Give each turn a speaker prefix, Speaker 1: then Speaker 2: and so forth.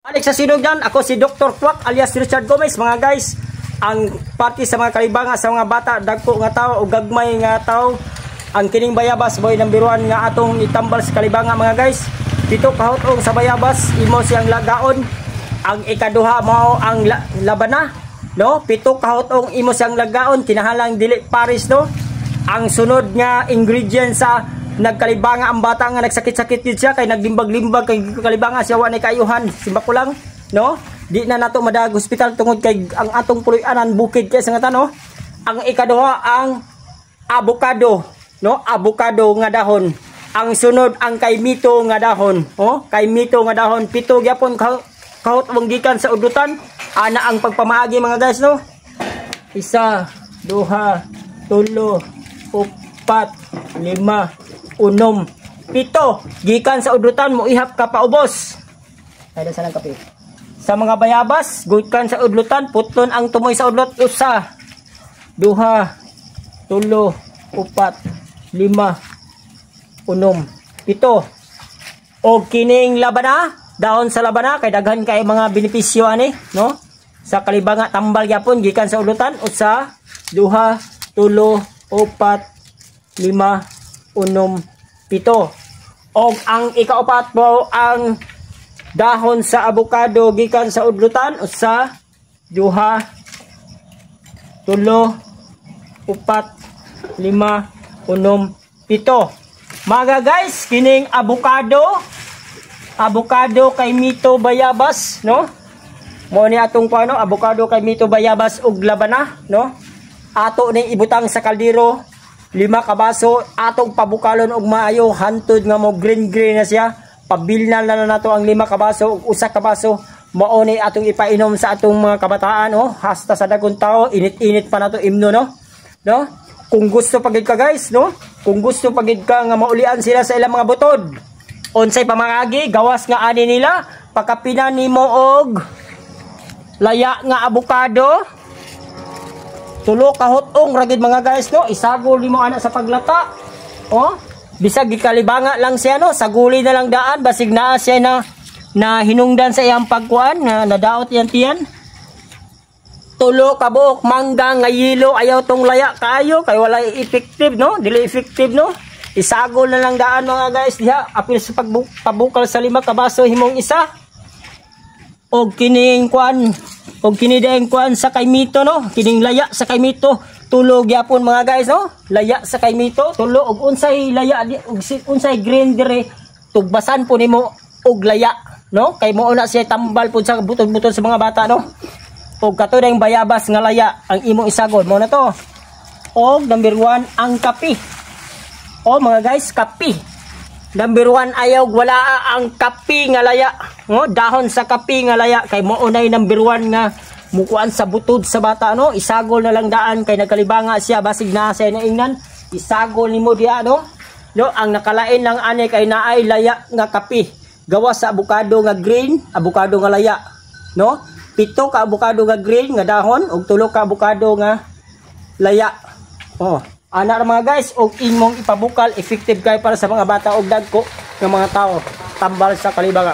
Speaker 1: Alex sa sinugdan, ako si Dr. Quack alias Richard Gomez mga guys. Ang parte sa mga kalibanga sa mga bata, dagko nga tao o gagmay nga tao. Ang kining bayabas boy number 1 nga atong itambal sa kalibanga mga guys. Dito kahutong sa bayabas imo siyang lagaon. Ang ikaduha mao ang labana, no? Pito kahutong imo siyang lagaon, kinahalang dili pares, no? Ang sunod nga ingredient sa nagkalibanga ang bata nga nagsakit-sakit gid siya kay naglimbag-limbag kay kalibanga siya wa nay kayuhan, simba ko lang, no? Di na nato madag hospital tungod kay ang atong puloy-anan bukid kay sa ngata, no? Ang ikaduha ang avocado, no? Avocado nga dahon. Ang sunod ang kaimito nga dahon, oh? Kaimito nga dahon. Pito gyapon kahot wang gikan sa udutan. Ana ang pagpamaagi mga guys, no? 1, 2, 3, 4, 5, 6, 7 gikan sa udutan mo ihap ka paubos. Ay sa lang kape. Sa mga bayabas gikan sa udlutan putlon ang tumoy sa udlot. 1, 2, 3, 4, 5, 6, 7 og kining labana, dahon sa labana kay daghan kay mga benepisyo ani, no? Sa kalibanga tambal gyapon gikan sa udlutan. 1, 2, 3, 4, 5, 6, 7 og ang ikaapat mo ang dahon sa avocado gikan sa udlutan. 1, 2, 3, 4, 5, 6, 7 mga guys, kining avocado kay mito bayabas, no? Mo ni atong kuano, avocado kay mito bayabas ug labana, no? Ato ning ibutang sa kaldero 5 kabaso, atong pabukalon og maayo hantod nga mo green na siya. Pabilnan na nato ang 5 kabaso ug 1 kabaso. Mao ni atong ipainom sa atong mga kabataan, no? Hasta sa dagong tao, init-init pa nato imno, no? No? Kung gusto pagid ka guys, no? Kung gusto pagid ka nga maulian sila sa ilang mga butod, unsay pamangagi gawas nga ani nila, pakapinan nimo og laya nga avocado. 3 kahutong ragid mga guys, no? Isagol nimo ana sa paglata. Oh, bisag gikalibanga lang siya, no? Saguli na lang daan basig naa siya na hinungdan sa iyang pagkuan na nadaot yan tiyan. 3 kabuok mangga nga yelo, ayaw tong laya kayo kay wala effective, no? Dili effective, no? Isagol na lang daan mga guys diha, apil sa pabukal sa 5 kabaso himong isa. Og kining kuan, og kinidaeng kuan sa kaimito, no? Kining laya sa kaimito, tulog yapon mga guys, no? Laya sa kaimito, tulog og unsay laya, unsay green dire, tugbasan po nimo og laya, no? Kay mo na siya tambal pud sa butod-butod sa mga bata, no? Og katudang bayabas nga laya ang imong isagol mo na to. Og number 1 ang kapi. O mga guys, kapi. Number 1 ayaw wala ang kapi nga laya, no? Dahon sa kapi nga laya kay mo unay number 1 nga mukuan sa butod sa bata, no? Isagol na lang daan kay nagkalibanga siya basig na sa naingnan. Isagol nimo diha, no? No, ang nakalain lang ani kay naay laya nga kapi. Gawas sa avocado nga green, avocado nga laya, no? 7 ka avocado nga green nga dahon ug 3 ka avocado nga laya. Oh, ana ra mga guys, og imong ipabukal effective kay para sa mga bata og dagko nga mga tao tambal sa kalibanga.